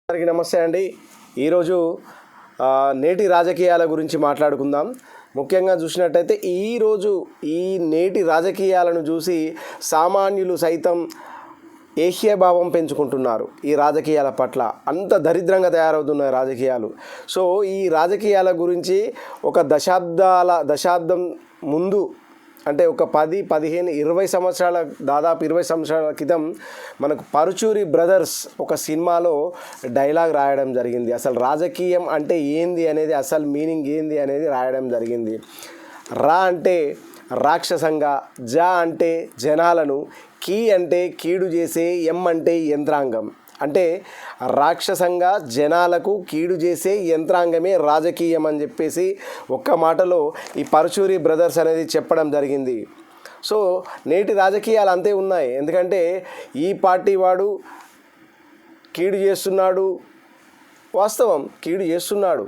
అందరికీ నమస్తే అండి. ఈరోజు నేటి రాజకీయాల గురించి మాట్లాడుకుందాం. ముఖ్యంగా చూసినట్టయితే ఈరోజు ఈ నేటి రాజకీయాలను చూసి సామాన్యులు సైతం ఏహ్యభావం పెంచుకుంటున్నారు. ఈ రాజకీయాల పట్ల అంత దరిద్రంగా తయారవుతున్నాయి రాజకీయాలు. సో ఈ రాజకీయాల గురించి ఒక దశాబ్దం ముందు, అంటే ఒక 10, 15, 20 సంవత్సరాల, దాదాపు 20 సంవత్సరాల క్రితం మనకు పరుచూరి బ్రదర్స్ ఒక సినిమాలో డైలాగ్ రాయడం జరిగింది. అసలు రాజకీయం అంటే ఏంది అనేది, అసలు మీనింగ్ ఏంది అనేది రాయడం జరిగింది. రా అంటే రాక్షసంగా, జ అంటే జనాలను, కీ అంటే కీడు చేసే, ఎం అంటే యంత్రాంగం. అంటే రాక్షసంగా జనాలకు కీడు చేసే యంత్రాంగమే రాజకీయం అని చెప్పేసి ఒక్క మాటలో ఈ పరుచూరి బ్రదర్స్ అనేది చెప్పడం జరిగింది. సో నేటి రాజకీయాలు అంతే ఉన్నాయి. ఎందుకంటే ఈ పార్టీ వాడు కీడు చేస్తున్నాడు, వాస్తవం కీడు చేస్తున్నాడు.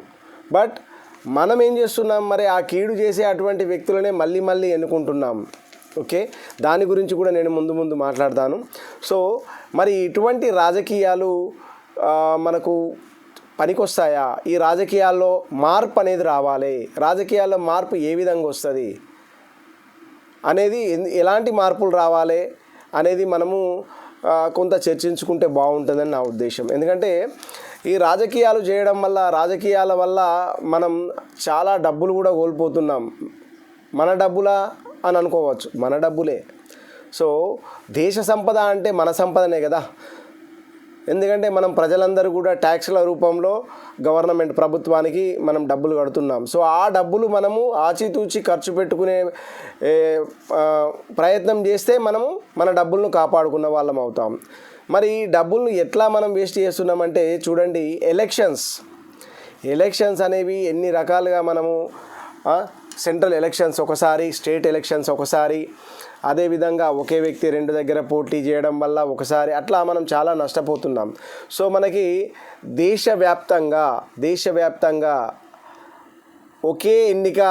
బట్ మనం ఏం చేస్తున్నాం, మరి ఆ కీడు చేసే అటువంటి వ్యక్తులనే మళ్ళీ ఎన్నుకుంటున్నాం. ఓకే, దాని గురించి కూడా నేను ముందు మాట్లాడతాను. సో మరి ఇటువంటి రాజకీయాలు మనకు పనికొస్తాయా? ఈ రాజకీయాల్లో మార్పు అనేది రావాలి. రాజకీయాల్లో మార్పు ఏ విధంగా వస్తుంది అనేది, ఎలాంటి మార్పులు రావాలి అనేది మనము కొంత చర్చించుకుంటే బాగుంటుందని నా ఉద్దేశం. ఎందుకంటే ఈ రాజకీయాలు చేయడం వల్ల, రాజకీయాల వల్ల మనం చాలా డబ్బులు కూడా కోల్పోతున్నాం. మన డబ్బులా అని అనుకోవచ్చు, మన డబ్బులే. సో దేశ సంపద అంటే మన సంపదనే కదా. ఎందుకంటే మనం ప్రజలందరూ కూడా ట్యాక్స్ల రూపంలో గవర్నమెంట్ ప్రభుత్వానికి మనం డబ్బులు కడుతున్నాం. సో ఆ డబ్బులు మనము ఆచితూచి ఖర్చు పెట్టుకునే ప్రయత్నం చేస్తే మనము మన డబ్బులను కాపాడుకున్న వాళ్ళం అవుతాం. మరి ఈ డబ్బులను ఎట్లా మనం వేస్ట్ చేస్తున్నామంటే చూడండి, ఎలక్షన్స్ అనేవి ఎన్ని రకాలుగా మనము, సెంట్రల్ ఎలక్షన్స్ ఒకసారి, స్టేట్ ఎలక్షన్స్ ఒకసారి, అదేవిధంగా ఒకే వ్యక్తి 2 దగ్గర పోటీ చేయడం వల్ల ఒకసారి, అట్లా మనం చాలా నష్టపోతున్నాం. సో మనకి దేశవ్యాప్తంగా ఒకే ఎన్నిక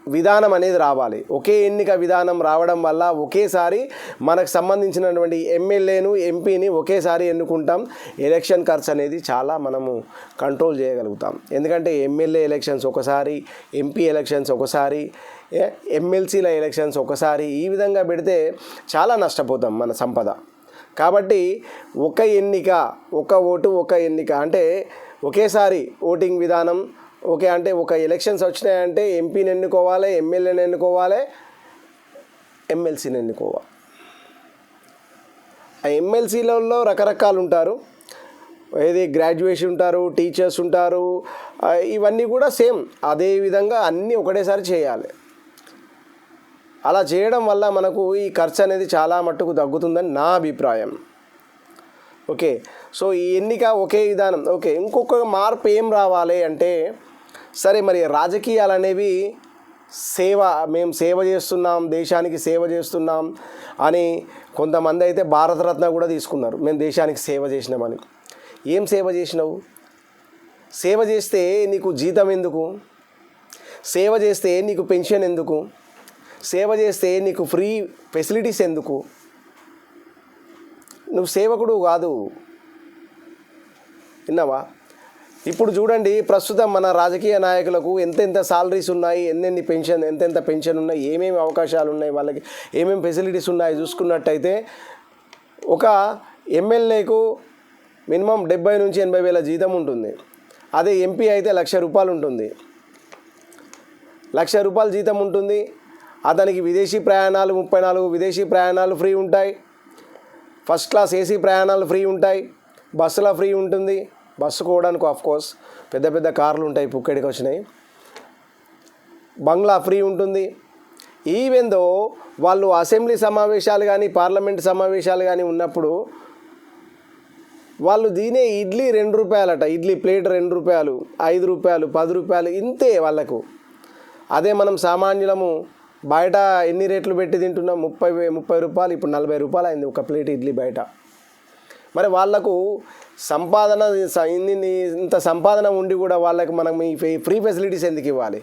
విధానం అనేది రావాలి. ఒకే ఎన్నిక విధానం రావడం వల్ల ఒకేసారి మనకు సంబంధించినటువంటి ఎమ్మెల్యేను, ఎంపీని ఒకేసారి ఎన్నుకుంటాం. ఎలక్షన్ ఖర్చు అనేది చాలా మనము కంట్రోల్ చేయగలుగుతాం. ఎందుకంటే ఎమ్మెల్యే ఎలక్షన్స్ ఒకసారి, ఎంపీ ఎలక్షన్స్ ఒకసారి, ఎమ్మెల్సీల ఎలక్షన్స్ ఒకసారి, ఈ విధంగా పెడితే చాలా నష్టపోతాం మన సంపద. కాబట్టి ఒక ఎన్నిక, ఒక ఓటు, ఒక ఎన్నిక అంటే ఒకేసారి ఓటింగ్ విధానం. ఓకే, అంటే ఒక ఎలక్షన్స్ వచ్చినాయంటే ఎంపీని ఎన్నుకోవాలి, ఎమ్మెల్యేని ఎన్నుకోవాలి, ఎమ్మెల్సీని ఎన్నుకోవాలి. ఆ ఎమ్మెల్సీలలో రకరకాలు ఉంటారు. ఏది గ్రాడ్యుయేషన్ ఉంటారు, టీచర్స్ ఉంటారు, ఇవన్నీ కూడా సేమ్ అదే విధంగా అన్నీ ఒకటేసారి చేయాలి. అలా చేయడం వల్ల మనకు ఈ ఖర్చు అనేది చాలా మట్టుకు తగ్గుతుందని నా అభిప్రాయం. ఓకే, సో ఈ ఎన్నిక ఒకే విధానం. ఓకే, ఇంకొక మార్పు ఏం రావాలి అంటే, సరే మరి రాజకీయాలు అనేవి మేము సేవ చేస్తున్నాం, దేశానికి సేవ చేస్తున్నాం అని కొంతమంది అయితే భారతరత్న కూడా తీసుకున్నారు. మేము దేశానికి సేవ చేసినామని. ఏం సేవ చేసినావు? సేవ చేస్తే నీకు జీతం ఎందుకు? సేవ చేస్తే నీకు పెన్షన్ ఎందుకు? సేవ చేస్తే నీకు ఫ్రీ ఫెసిలిటీస్ ఎందుకు? నువ్వు సేవకుడు కాదు. విన్నావా? ఇప్పుడు చూడండి, ప్రస్తుతం మన రాజకీయ నాయకులకు ఎంతెంత సాలరీస్ ఉన్నాయి, ఎంతెంత పెన్షన్ ఉన్నాయి, ఏమేమి అవకాశాలు ఉన్నాయి, వాళ్ళకి ఏమేమి ఫెసిలిటీస్ ఉన్నాయి చూసుకున్నట్టయితే, ఒక ఎమ్మెల్యేకు మినిమం 70 నుంచి 80 వేల జీతం ఉంటుంది. అదే ఎంపీ అయితే 1,00,000 రూపాయలు ఉంటుంది. 1,00,000 రూపాయలు జీతం ఉంటుంది. అతనికి విదేశీ ప్రయాణాలు 34 విదేశీ ప్రయాణాలు ఫ్రీ ఉంటాయి. ఫస్ట్ క్లాస్ ఏసీ ప్రయాణాలు ఫ్రీ ఉంటాయి. బస్సులో ఫ్రీ ఉంటుంది. బస్సు పోవడానికి ఆఫ్కోర్స్ పెద్ద కార్లు ఉంటాయి, పుక్కడికి వచ్చినాయి. బంగ్లా ఫ్రీ ఉంటుంది. ఈవెన్ దో వాళ్ళు అసెంబ్లీ సమావేశాలు కానీ, పార్లమెంట్ సమావేశాలు కానీ ఉన్నప్పుడు వాళ్ళు దీనే ఇడ్లీ 2 రూపాయలట. ఇడ్లీ ప్లేట్ 2 రూపాయలు, 5 రూపాయలు, 10 రూపాయలు, ఇంతే వాళ్ళకు. అదే మనం సామాన్యులము బయట ఎన్ని రేట్లు పెట్టి తింటున్నాం? 30 రూపాయలు, ఇప్పుడు 40 రూపాయలు అయింది ఒక ప్లేట్ ఇడ్లీ బయట. మరి వాళ్లకు సంపాదన, ఇంత సంపాదన ఉండి కూడా వాళ్ళకి మనం ఈ ఫ్రీ ఫెసిలిటీస్ ఎందుకు ఇవ్వాలి?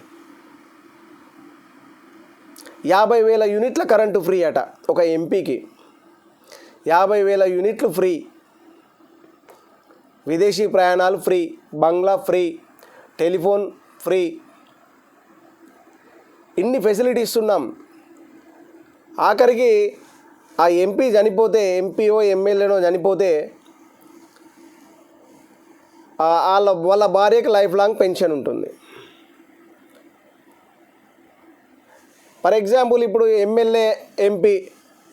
50,000 యూనిట్ల కరెంటు ఫ్రీ అట ఒక ఎంపీకి. 50,000 యూనిట్లు ఫ్రీ. విదేశీ ప్రయాణాలు ఫ్రీ, బంగ్లా ఫ్రీ, టెలిఫోన్ ఫ్రీ, ఇన్ని ఫెసిలిటీస్ ఇస్తున్నాం. ఆఖరికి ఆ ఎంపీ చనిపోతే, ఎంపీఓ ఎమ్మెల్యేనో చనిపోతే వాళ్ళ భార్యకి లైఫ్ లాంగ్ పెన్షన్ ఉంటుంది. ఫర్ ఎగ్జాంపుల్ ఇప్పుడు ఎమ్మెల్యే ఎంపీ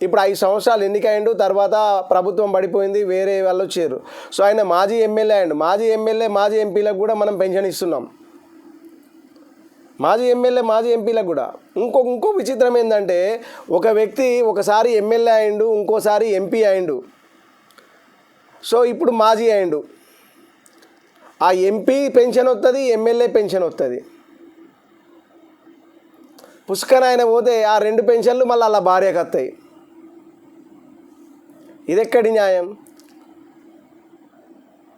ఇప్పుడు 5 సంవత్సరాలు ఎన్నికయ్యిండు, తర్వాత ప్రభుత్వం పడిపోయింది, వేరే వాళ్ళు వచ్చారు. సో ఆయన మాజీ ఎమ్మెల్యే అయ్యిండు. మాజీ ఎంపీలకు కూడా మనం పెన్షన్ ఇస్తున్నాం. మాజీ ఎంపీలకు కూడా. ఇంకో విచిత్రం ఏంటంటే, ఒక వ్యక్తి ఒకసారి ఎమ్మెల్యే అయ్యిండు, ఇంకోసారి ఎంపీ అయ్యిండు. సో ఇప్పుడు మాజీ అయ్యిండు. ఆ ఎంపీ పెన్షన్ వస్తుంది, ఎమ్మెల్యే పెన్షన్ వస్తుంది. పుష్కన ఆయన పోతే ఆ 2 పెన్షన్లు మళ్ళీ అలా భార్యకు వస్తాయి. ఇదెక్కడి న్యాయం?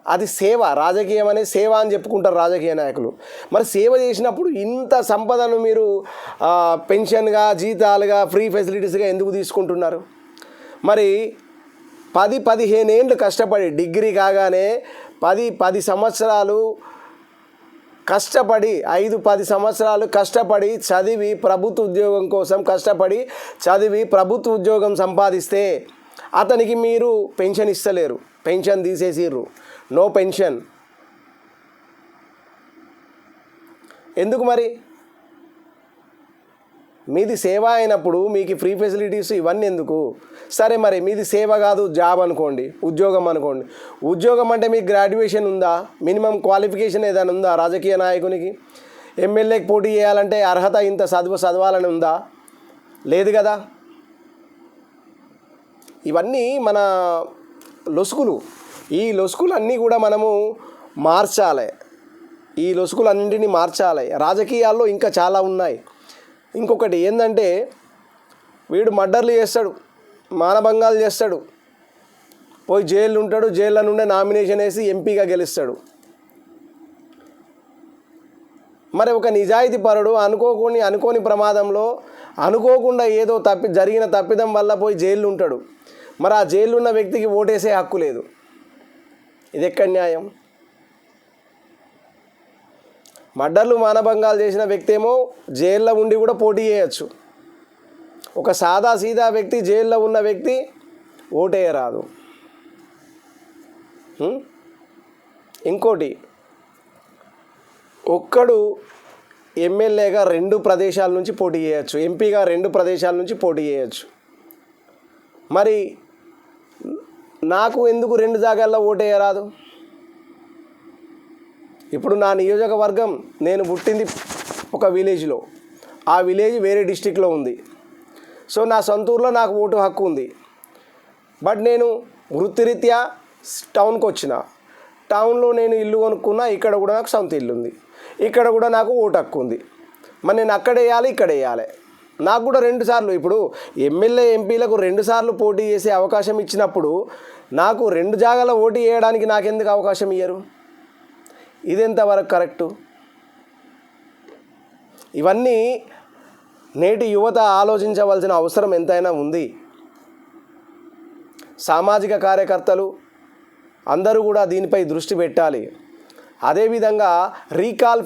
అది సేవ. రాజకీయం అనేది సేవ అని చెప్పుకుంటారు రాజకీయ నాయకులు. మరి సేవ చేసినప్పుడు ఇంత సంపదను మీరు పెన్షన్గా, జీతాలుగా, ఫ్రీ ఫెసిలిటీస్గా ఎందుకు తీసుకుంటున్నారు? మరి 10-15 ఏళ్ళు కష్టపడి, డిగ్రీ కాగానే 10 సంవత్సరాలు కష్టపడి, 5-10 సంవత్సరాలు కష్టపడి చదివి ప్రభుత్వ ఉద్యోగం కోసం కష్టపడి చదివి ప్రభుత్వ ఉద్యోగం సంపాదిస్తే అతనికి మీరు పెన్షన్ ఇస్తలేరు. పెన్షన్ తీసేసిర్రు. No pension. ఎందుకు మరి? మీది సేవ అయినప్పుడు మీకు ఫ్రీ ఫెసిలిటీస్ ఇవన్నీ ఎందుకు? సరే, మరి మీది సేవ కాదు, జాబ్ అనుకోండి, ఉద్యోగం అనుకోండి. ఉద్యోగం అంటే మీకు గ్రాడ్యుయేషన్ ఉందా? మినిమం క్వాలిఫికేషన్ ఏదైనా ఉందా? రాజకీయ నాయకునికి ఎమ్మెల్యేకి పోటీ చేయాలంటే అర్హత ఇంత చదవాలని ఉందా? లేదు కదా. ఇవన్నీ మన లొసుగులు. ఈ లొసుగులన్నీ కూడా మనము మార్చాలి. ఈ లొసుగులన్నింటినీ మార్చాలి. రాజకీయాల్లో ఇంకా చాలా ఉన్నాయి. ఇంకొకటి ఏంటంటే, వీడు మర్డర్లు చేస్తాడు, మానభంగాలు చేస్తాడు, పోయి జైలు ఉంటాడు, జైల్లో నుండే నామినేషన్ వేసి ఎంపీగా గెలుస్తాడు. మరి ఒక నిజాయితీ పరుడు అనుకోని ప్రమాదంలో అనుకోకుండా ఏదో జరిగిన తప్పిదం వల్ల పోయి జైలు ఉంటాడు. మరి ఆ జైలు ఉన్న వ్యక్తికి ఓటేసే హక్కు లేదు. ఇది ఎక్కడ న్యాయం? మర్డర్లు, మానభంగాలు చేసిన వ్యక్తి ఏమో జైల్లో ఉండి కూడా పోటీ చేయొచ్చు. ఒక సీదా వ్యక్తి, జైల్లో ఉన్న వ్యక్తి ఓటేయరాదు. ఇంకోటి, ఒక్కడు ఎమ్మెల్యేగా 2 ప్రదేశాల నుంచి పోటీ చేయొచ్చు, ఎంపీగా 2 ప్రదేశాల నుంచి పోటీ చేయొచ్చు. మరి నాకు ఎందుకు 2 జాగాల్లో ఓటేయరాదు? ఇప్పుడు నా నియోజకవర్గం, నేను పుట్టింది ఒక విలేజ్లో, ఆ విలేజ్ వేరే డిస్టిక్లో ఉంది. సో నా సొంత ఊర్లో నాకు ఓటు హక్కు ఉంది. బట్ నేను వృత్తిరీత్యా టౌన్కి వచ్చిన, టౌన్లో నేను ఇల్లు కొనుక్కున్నా, ఇక్కడ కూడా నాకు సొంత ఇల్లు ఉంది, ఇక్కడ కూడా నాకు ఓటు హక్కు ఉంది. మరి నేను అక్కడ వేయాలి, ఇక్కడ వేయాలి. నాకు కూడా 2 సార్లు, ఇప్పుడు ఎమ్మెల్యే ఎంపీలకు 2 సార్లు పోటీ చేసే అవకాశం ఇచ్చినప్పుడు నాకు 2 జాగాల ఓటు వేయడానికి నాకెందుకు అవకాశం ఇయ్యరు? ఇదెంతవరకు కరెక్టు? ఇవన్నీ నేటి యువత ఆలోచించవలసిన అవసరం ఎంతైనా ఉంది. సామాజిక కార్యకర్తలు అందరూ కూడా దీనిపై దృష్టి పెట్టాలి. అదేవిధంగా రీకాల్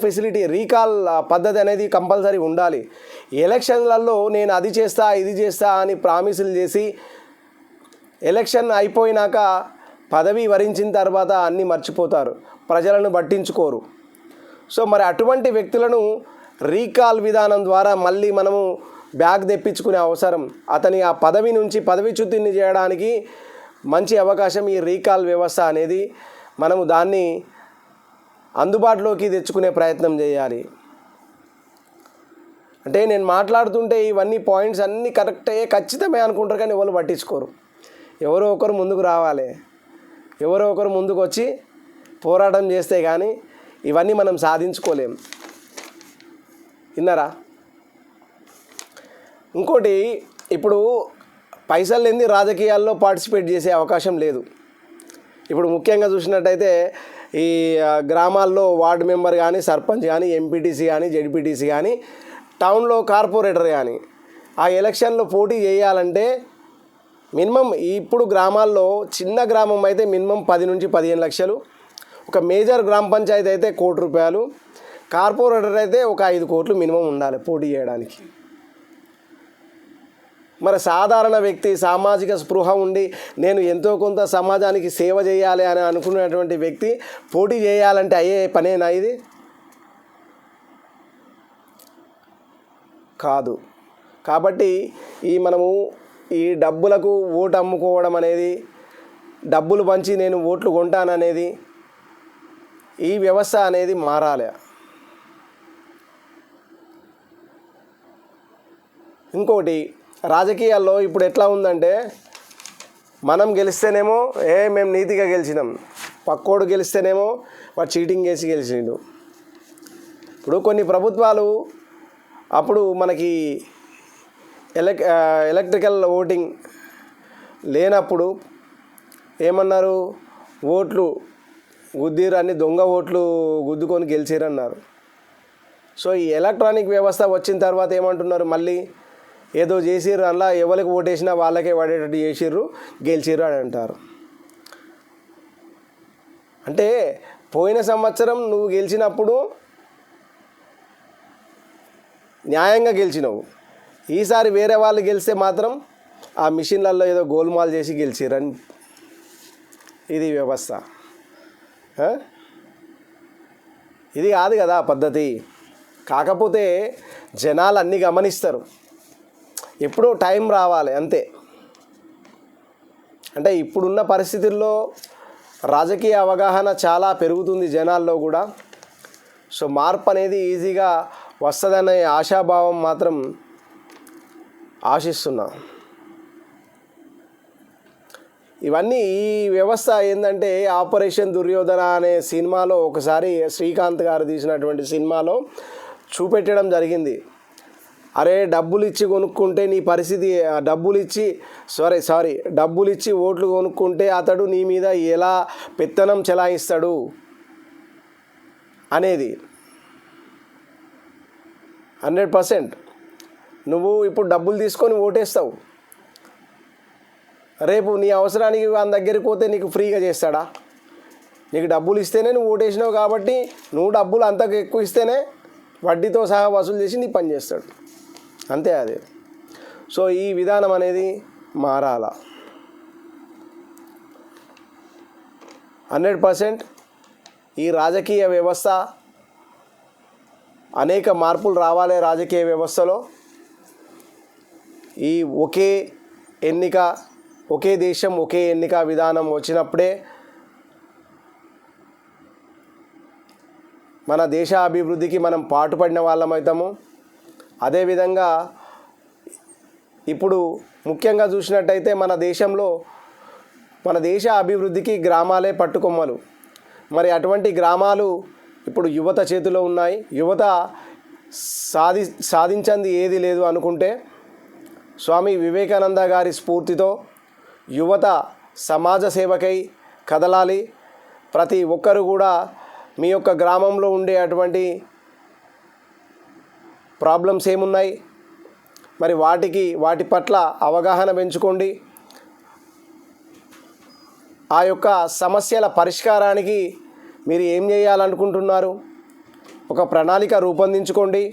పద్ధతి అనేది కంపల్సరీ ఉండాలి. ఎలక్షన్లలో నేను అది చేస్తా, ఇది చేస్తా అని ప్రామిసులు చేసి ఎలక్షన్ అయిపోయినాక పదవి వరించిన తర్వాత అన్నీ మర్చిపోతారు, ప్రజలను పట్టించుకోరు. సో మరి అటువంటి వ్యక్తులను రీకాల్ విధానం ద్వారా మళ్ళీ మనము బ్యాక్ తెప్పించుకునే అవసరం, అతని ఆ పదవి నుంచి పదవిచ్యుతిని చేయడానికి మంచి అవకాశం ఈ రీకాల్ వ్యవస్థ అనేది. మనము దాన్ని అందుబాటులోకి తెచ్చుకునే ప్రయత్నం చేయాలి. అంటే నేను మాట్లాడుతుంటే ఇవన్నీ పాయింట్స్ అన్నీ కరెక్టే, ఖచ్చితమే అనుకుంటారు, కానీ ఎవరు పట్టించుకోరు. ఎవరో ఒకరు ముందుకు రావాలి, ఎవరో ఒకరు ముందుకు వచ్చి పోరాటం చేస్తే కానీ ఇవన్నీ మనం సాధించుకోలేం. విన్నారా? ఇంకోటి, ఇప్పుడు పైసలు లేని రాజకీయాల్లో పార్టిసిపేట్ చేసే అవకాశం లేదు. ఇప్పుడు ముఖ్యంగా చూసినట్టయితే ఈ గ్రామాల్లో వార్డు మెంబర్ కానీ, సర్పంచ్ కానీ, ఎంపీటీసీ కానీ, జెడ్పీటీసీ కానీ, టౌన్లో కార్పొరేటర్ కానీ ఆ ఎలక్షన్లో పోటీ చేయాలంటే మినిమం, ఇప్పుడు గ్రామాల్లో చిన్న గ్రామం అయితే మినిమం 10 నుంచి 15 లక్షలు, ఒక మేజర్ గ్రామ పంచాయతీ అయితే ₹1,00,00,000, కార్పొరేటర్ అయితే ఒక 5 కోట్లు మినిమం ఉండాలి పోటీ చేయడానికి. మరి సాధారణ వ్యక్తి సామాజిక స్పృహ ఉండి నేను ఎంతో కొంత సమాజానికి సేవ చేయాలి అని అనుకునేటువంటి వ్యక్తి పోటీ చేయాలంటే అయ్యే పనేనా ఇది? కాదు. కాబట్టి మనము ఈ డబ్బులకు ఓటు అమ్ముకోవడం అనేది, డబ్బులు పంచి నేను ఓట్లు కొంటాననేది, ఈ వ్యవస్థ అనేది మారాలి. ఇంకోటి, రాజకీయాల్లో ఇప్పుడు ఎట్లా ఉందంటే, మనం గెలిస్తేనేమో మేము నీతిగా గెలిచినాం, పక్కోడు గెలిస్తేనేమో వాడు చీటింగ్ చేసి గెలిచిండు. ఇప్పుడు కొన్ని ప్రభుత్వాలు అప్పుడు మనకి ఎలక్ట్రికల్ ఓటింగ్ లేనప్పుడు ఏమన్నారు, ఓట్లు గుద్దిరు అన్ని దొంగ ఓట్లు గుద్దుకొని గెలిచిరన్నారు. సో ఈ ఎలక్ట్రానిక్ వ్యవస్థ వచ్చిన తర్వాత ఏమంటున్నారు, మళ్ళీ ఏదో చేసిర్రు, అలా ఎవరికి ఓటేసినా వాళ్ళకే పడేటట్టు చేసిర్రు, గెలిచిర్రు అని అంటారు. అంటే పోయిన సంవత్సరం నువ్వు గెలిచినప్పుడు న్యాయంగా గెలిచినవు, ఈసారి వేరే వాళ్ళు గెలిస్తే మాత్రం ఆ మిషన్లలో ఏదో గోల్మాల్ చేసి గెలిచిరని. ఇది వ్యవస్థ. ఇది కాదు కదా పద్ధతి. కాకపోతే జనాలు అన్నీ గమనిస్తారు, ఎప్పుడో టైం రావాలి అంతే. అంటే ఇప్పుడున్న పరిస్థితుల్లో రాజకీయ అవగాహన చాలా పెరుగుతుంది జనాల్లో కూడా. సో మార్పు అనేది ఈజీగా వస్తుందనే ఆశాభావం మాత్రం ఆశిస్తున్నా. ఇవన్నీ ఈ వ్యవస్థ ఏంటంటే, ఆపరేషన్ దుర్యోధన అనే సినిమాలో ఒకసారి శ్రీకాంత్ గారు తీసినటువంటి సినిమాలో చూపెట్టడం జరిగింది. అరే డబ్బులు ఇచ్చి కొనుక్కుంటే నీ పరిస్థితి, డబ్బులు ఇచ్చి ఓట్లు కొనుక్కుంటే అతడు నీ మీద ఎలా పెత్తనం చెలాయిస్తాడు అనేది. 100% నువ్వు ఇప్పుడు డబ్బులు తీసుకొని ఓటేస్తావు, రేపు నీ అవసరానికి వాని దగ్గరికి పోతే నీకు ఫ్రీగా చేస్తాడా? నీకు డబ్బులు ఇస్తేనే నువ్వు ఓటేసినావు కాబట్టి నువ్వు డబ్బులు అంతకు ఎక్కువ ఇస్తేనే వడ్డీతో సహా వసూలు చేసి నీ పని చేస్తాడు, అంతే అది. సో ఈ విధానం అనేది మారాల. 100% ఈ రాజకీయ వ్యవస్థ అనేక మార్పులు రావాలి. రాజకీయ వ్యవస్థలో ఈ ఒకే ఎన్నిక, ఒకే దేశం ఒకే ఎన్నిక విధానం వచ్చినప్పుడే మన దేశ అభివృద్ధికి మనం పాటుపడిన వాళ్ళమవుతాము. అదేవిధంగా ఇప్పుడు ముఖ్యంగా చూసినట్టయితే మన దేశంలో, మన దేశ అభివృద్ధికి గ్రామాలే పట్టుకొమ్మలు. మరి అటువంటి గ్రామాలు ఇప్పుడు యువత చేతిలో ఉన్నాయి. యువత సాధించింది ఏది లేదు అనుకుంటే, స్వామి వివేకానంద గారి స్ఫూర్తితో యువత సమాజ సేవకై కదలాలి. ప్రతి ఒక్కరు కూడా మీ యొక్క గ్రామంలో ఉండే అటువంటి ప్రాబ్లమ్స్ ఏమున్నాయి, మరి వాటి పట్ల అవగాహన పెంచుకోండి. ఆ యొక్క సమస్యల పరిష్కారానికి మీరు ఏం చేయాలనుకుంటున్నారు, ఒక ప్రణాళిక రూపొందించుకోండి.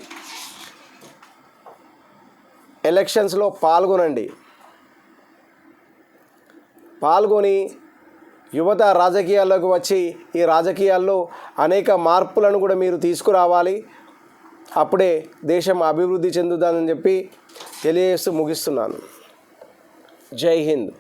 ఎలక్షన్స్లో పాల్గొని యువత రాజకీయాల్లోకి వచ్చి ఈ రాజకీయాల్లో అనేక మార్పులను కూడా మీరు తీసుకురావాలి. అప్పుడే దేశం అభివృద్ధి చెందుతుందని చెప్పి తెలియజేస్తూ ముగిస్తున్నాను. జై హింద్.